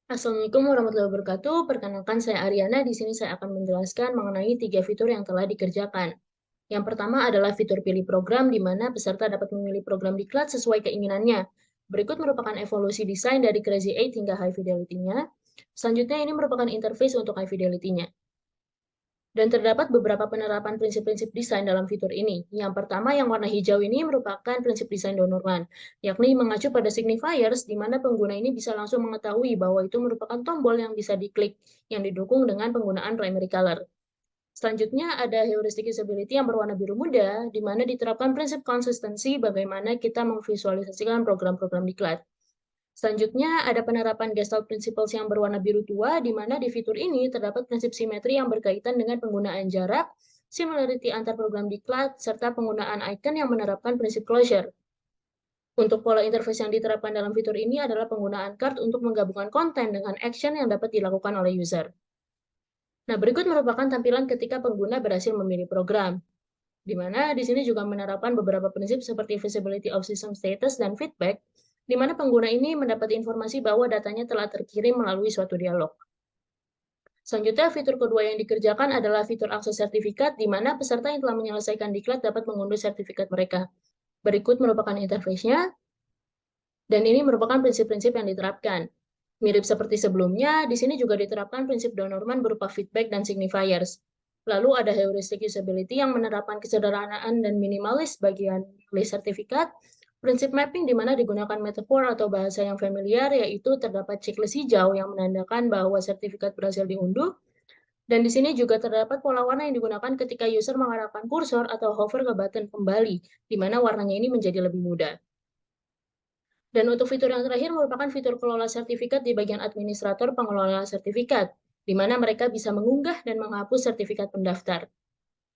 Assalamualaikum warahmatullahi wabarakatuh. Perkenalkan saya Ariana. Di sini saya akan menjelaskan mengenai 3 fitur yang telah dikerjakan. Yang pertama adalah fitur pilih program, di mana peserta dapat memilih program diklat sesuai keinginannya. Berikut merupakan evolusi desain dari Crazy 8 hingga High Fidelity-nya. Selanjutnya ini merupakan interface untuk High Fidelity-nya. Dan terdapat beberapa penerapan prinsip-prinsip desain dalam fitur ini. Yang pertama, yang warna hijau ini merupakan prinsip desain Don Norman, yakni mengacu pada signifiers, di mana pengguna ini bisa langsung mengetahui bahwa itu merupakan tombol yang bisa diklik, yang didukung dengan penggunaan primary color. Selanjutnya ada heuristic usability yang berwarna biru muda, di mana diterapkan prinsip konsistensi bagaimana kita memvisualisasikan program-program diklat. Selanjutnya, ada penerapan Gestalt Principles yang berwarna biru tua, di mana di fitur ini terdapat prinsip simetri yang berkaitan dengan penggunaan jarak, similarity antar program diklat, serta penggunaan icon yang menerapkan prinsip closure. Untuk pola interface yang diterapkan dalam fitur ini adalah penggunaan card untuk menggabungkan konten dengan action yang dapat dilakukan oleh user. Nah, berikut merupakan tampilan ketika pengguna berhasil memilih program, di mana di sini juga menerapkan beberapa prinsip seperti visibility of system status dan feedback, di mana pengguna ini mendapat informasi bahwa datanya telah terkirim melalui suatu dialog. Selanjutnya, fitur kedua yang dikerjakan adalah fitur akses sertifikat, di mana peserta yang telah menyelesaikan diklat dapat mengunduh sertifikat mereka. Berikut merupakan interface-nya, dan ini merupakan prinsip-prinsip yang diterapkan. Mirip seperti sebelumnya, di sini juga diterapkan prinsip Don Norman berupa feedback dan signifiers. Lalu ada heuristic usability yang menerapkan kesederhanaan dan minimalis bagian list sertifikat, prinsip mapping di mana digunakan metafor atau bahasa yang familiar, yaitu terdapat checklist hijau yang menandakan bahwa sertifikat berhasil diunduh, dan di sini juga terdapat pola warna yang digunakan ketika user mengarahkan kursor atau hover ke button kembali, di mana warnanya ini menjadi lebih muda. Dan untuk fitur yang terakhir merupakan fitur kelola sertifikat di bagian administrator pengelola sertifikat, di mana mereka bisa mengunggah dan menghapus sertifikat pendaftar.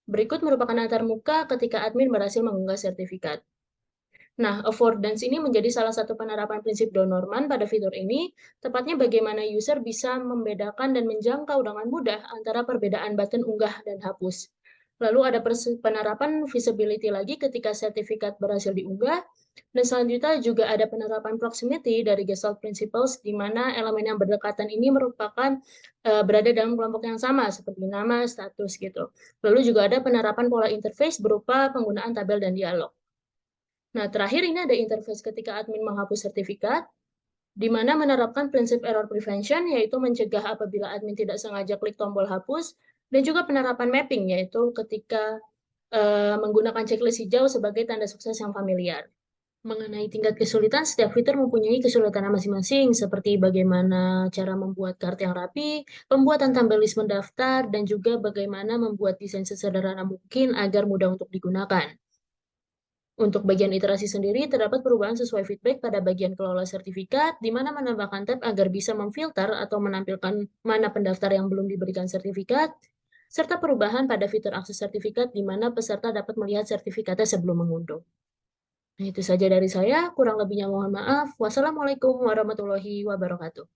Berikut merupakan antarmuka ketika admin berhasil mengunggah sertifikat. Nah, affordance ini menjadi salah satu penerapan prinsip Don Norman pada fitur ini, tepatnya bagaimana user bisa membedakan dan menjangkau dengan mudah antara perbedaan button unggah dan hapus. Lalu ada penerapan visibility lagi ketika sertifikat berhasil diunggah, dan selanjutnya juga ada penerapan proximity dari Gestalt Principles, di mana elemen yang berdekatan ini merupakan berada dalam kelompok yang sama, seperti nama, status, gitu. Lalu juga ada penerapan pola interface berupa penggunaan tabel dan dialog. Nah, terakhir ini ada interface ketika admin menghapus sertifikat, di mana menerapkan prinsip error prevention, yaitu mencegah apabila admin tidak sengaja klik tombol hapus, dan juga penerapan mapping, yaitu ketika menggunakan checklist hijau sebagai tanda sukses yang familiar. Mengenai tingkat kesulitan, setiap fitur mempunyai kesulitan masing-masing, seperti bagaimana cara membuat kartu yang rapi, pembuatan tabel list mendaftar, dan juga bagaimana membuat desain sesederhana mungkin agar mudah untuk digunakan. Untuk bagian iterasi sendiri, terdapat perubahan sesuai feedback pada bagian kelola sertifikat, di mana menambahkan tab agar bisa memfilter atau menampilkan mana pendaftar yang belum diberikan sertifikat, serta perubahan pada fitur akses sertifikat, di mana peserta dapat melihat sertifikatnya sebelum mengunduh. Nah, itu saja dari saya, kurang lebihnya mohon maaf. Wassalamualaikum warahmatullahi wabarakatuh.